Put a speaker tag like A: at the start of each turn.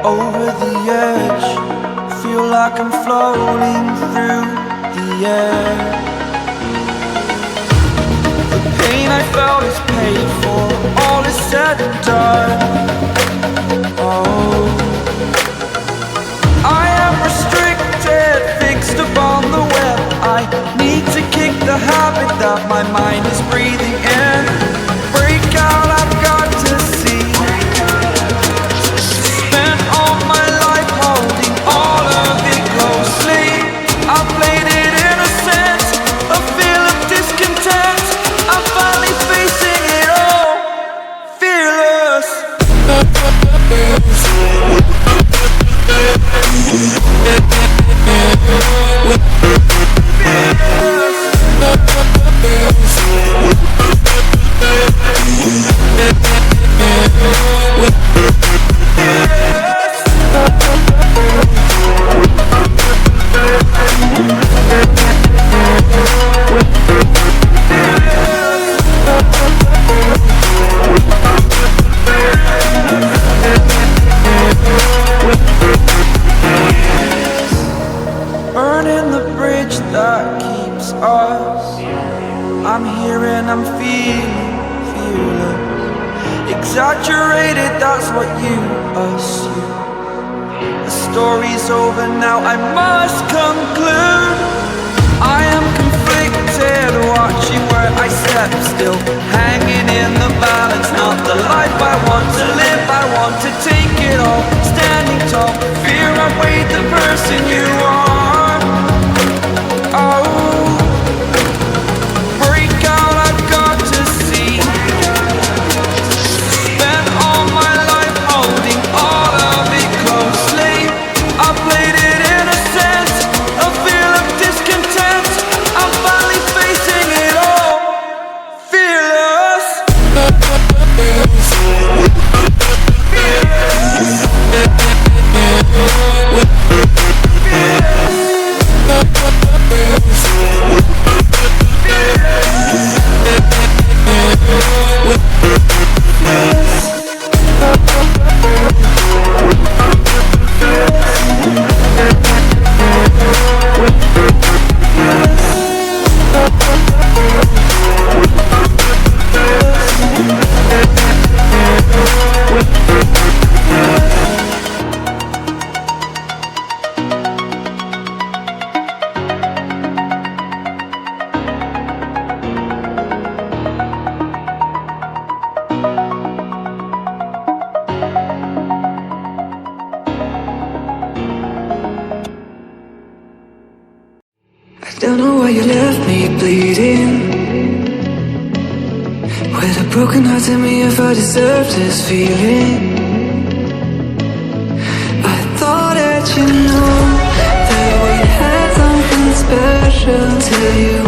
A: Over the edge, feel like I'm floating through the air. The pain I felt is paid for, all is said and done. Oh, I am restricted, fixed upon the web. I need to kick the habit that my mind is breathing in. Break out, I've got to see. Spent all my life holding all of it closely. I played it innocent, a feel of discontent. I'm finally facing it all, fearless. Burning the bridge that keeps us. I'm here and I'm feeling fearless. Exaggerated, that's what you assume. The story's over now, I must conclude. I am conflicted, watching where I step still, hanging in the balance. Not the life I want to live, I want to take it all. Standing tall, fear I've weighed the person you are. Oh, break out, I've got to see. Spent all my life holding all of it closely. I played it innocent, a feel of discontent. I'm finally facing it all, fearless.
B: Don't know why you left me bleeding, with a broken heart. Tell me if I deserve this feeling. I thought that you know that we had something special till you